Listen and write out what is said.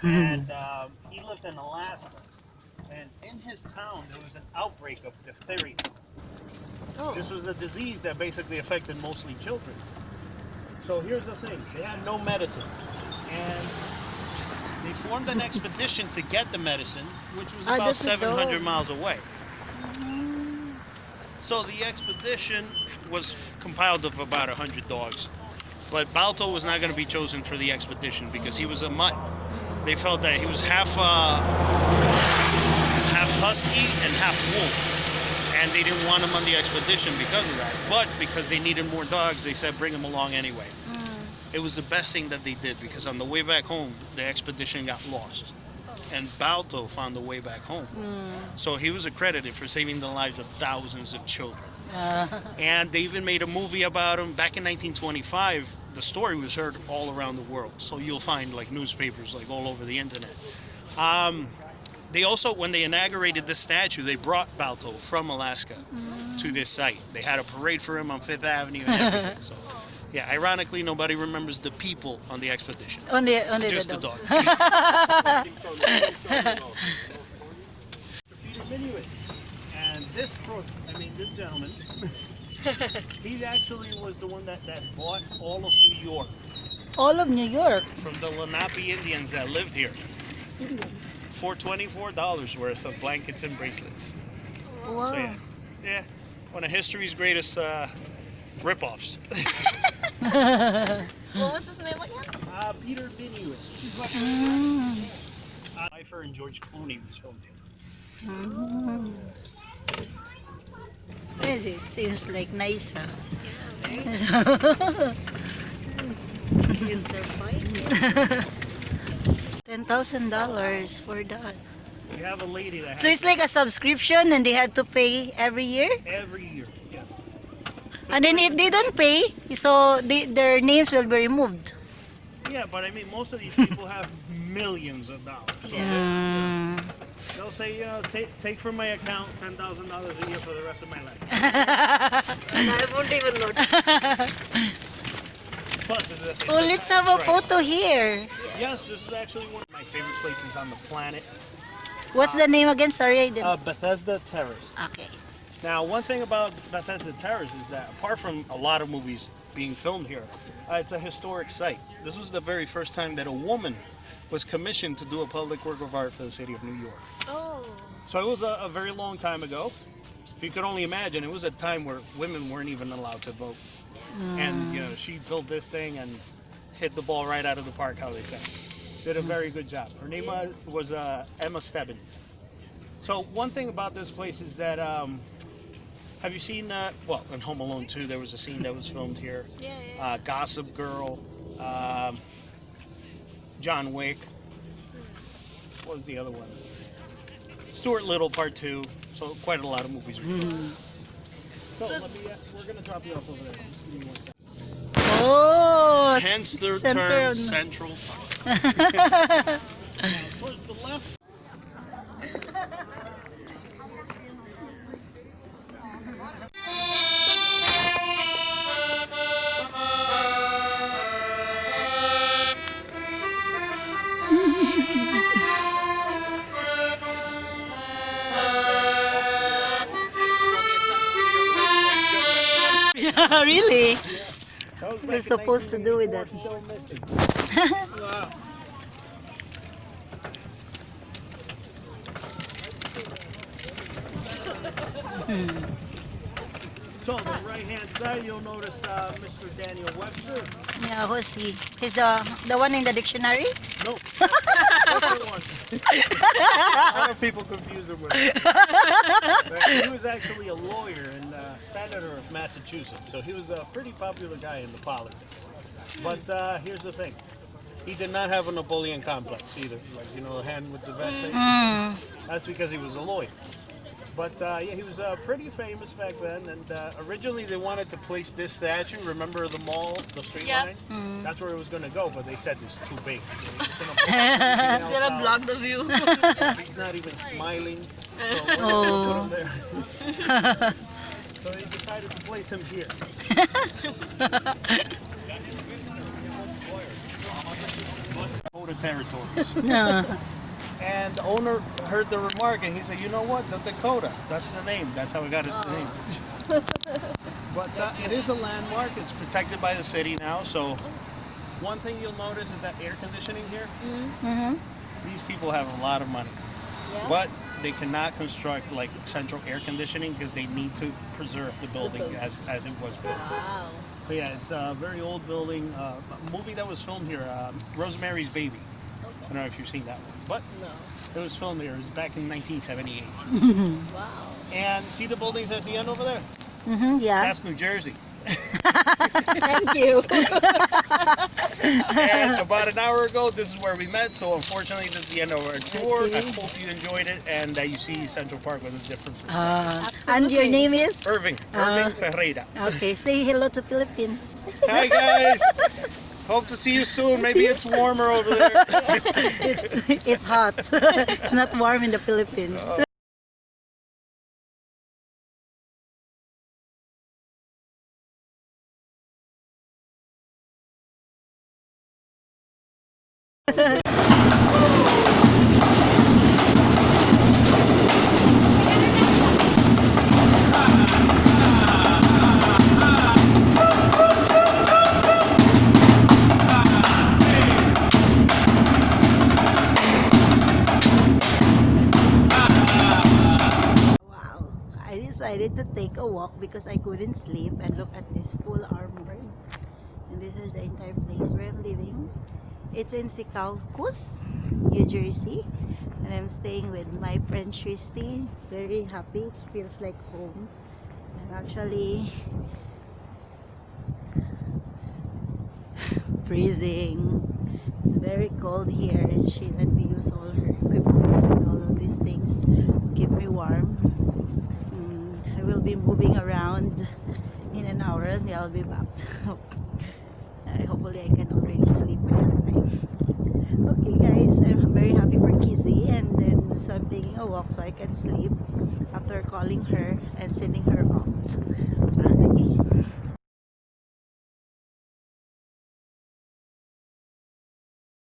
and he lived in Alaska. And in his town, there was an outbreak of diphtheria. Oh. This was a disease that basically affected mostly children. So here's the thing, they had no medicine. And they formed an expedition to get the medicine, which was about 700 miles away. So the expedition was compiled of about 100 dogs. But Balto was not going to be chosen for the expedition because he was a mutt. They felt that he was half husky and half wolf. And they didn't want him on the expedition because of that. But because they needed more dogs, they said bring him along anyway. It was the best thing that they did because on the way back home, the expedition got lost. And Balto found the way back home. So he was accredited for saving the lives of thousands of children. And they even made a movie about him back in 1925. The story was heard all around the world. So you'll find like newspapers like all over the internet. They also, when they inaugurated this statue, they brought Balto from Alaska to this site. They had a parade for him on Fifth Avenue and everything. So, yeah, ironically, nobody remembers the people on the expedition. Only Just the the dog. dog. Peter Minuit. And this gentleman, he actually was the one that bought all of New York. All of New York? From the Lenape Indians that lived here. For $24 worth of blankets and bracelets. Wow. So yeah, one of history's greatest rip-offs. What was his name again? Peter Minuit. Pfeiffer and George Clooney was filmed here. It seems like nice, huh? You can survive. $10,000 for that. We have a lady that has So it's like a subscription and they had to pay every year? every year. Yeah. And then if they don't pay, so their names will be removed. Yeah, but I mean, most of these people have millions of dollars. So they'll say, take from my account $10,000 a year for the rest of my life. And I won't even notice. Plus, Oh, let's have a photo here. Yes, this is actually one of my favorite places on the planet. What's the name again? Sorry, I didn't. Bethesda Terrace. Okay. Now, one thing about Bethesda Terrace is that apart from a lot of movies being filmed here, it's a historic site. This was the very first time that a woman was commissioned to do a public work of art for the city of New York. Oh. So it was a very long time ago. If you could only imagine, it was a time where women weren't even allowed to vote. And, you know, she built this thing and hit the ball right out of the park, how they say. Did a very good job. Her name was Emma Stebbins. So one thing about this place is that, have you seen, well, in Home Alone 2, there was a scene that was filmed here. Yeah. Gossip Girl, John Wick. What was the other one? Stuart Little Part 2. So quite a lot of movies. So we're going to drop you off over there. Just give me 1 second. Oh, Hence the center term on- Central Park. Towards the left. Yeah, really? That was We're back in supposed to do with that. 1984, Wow. So on the right-hand side, you'll notice Mr. Daniel Webster. Yeah, who's he? He's the one in the dictionary? No, different one. A lot of people confuse him with him. He was actually a lawyer and senator of Massachusetts, so he was a pretty popular guy in the politics. But here's the thing. He did not have a Napoleon complex either, like, you know, the hand with the vest thing. That's because he was a lawyer. But yeah, he was pretty famous back then, and originally they wanted to place this statue, remember the mall, the street line? That's where it was going to go, but they said it's too big. It's gonna block the view. He's not even smiling, so we're gonna put him there. So they decided to place him here. Dakota territories. No. And the owner heard the remark and he said, you know what, the Dakota, that's the name. That's how it got its name. But it is a landmark. It's protected by the city now. So one thing you'll notice is that air conditioning here. Mm-hmm. These people have a lot of money. Yeah. But they cannot construct like central air conditioning because they need to preserve the building as it was built. Wow. So yeah, it's a very old building. A movie that was filmed here, Rosemary's Baby. I Okay. don't know if you've seen that one, but No. it was filmed here. It was back in 1978. Wow. And see the buildings at the end over there? Mm-hmm. Yeah. That's New Jersey. Thank you. And about an hour ago, this is where we met. So unfortunately, this is the end of our tour. I hope you enjoyed it and that you see Central Park with a different perspective. And your name is? Irving Ferreira. Okay, say hello to Philippines. Hi guys. Hope to see you soon. Maybe it's warmer over there. It's hot. It's not warm in the Philippines. Wow, I decided to take a walk because I couldn't sleep and look at this full armored. And this is the entire place where I'm living. It's in Secaucus, New Jersey. And I'm staying with my friend Shristi. Very happy. It feels like home. I'm actually freezing. It's very cold here and she let me use all her equipment and all of these things to keep me warm. I will be moving around in an hour and then I'll be back. Hopefully I can already sleep by that time. Okay guys, I'm very happy for Kizzy and then so I'm taking a walk so I can sleep after calling her and sending her off. Bye.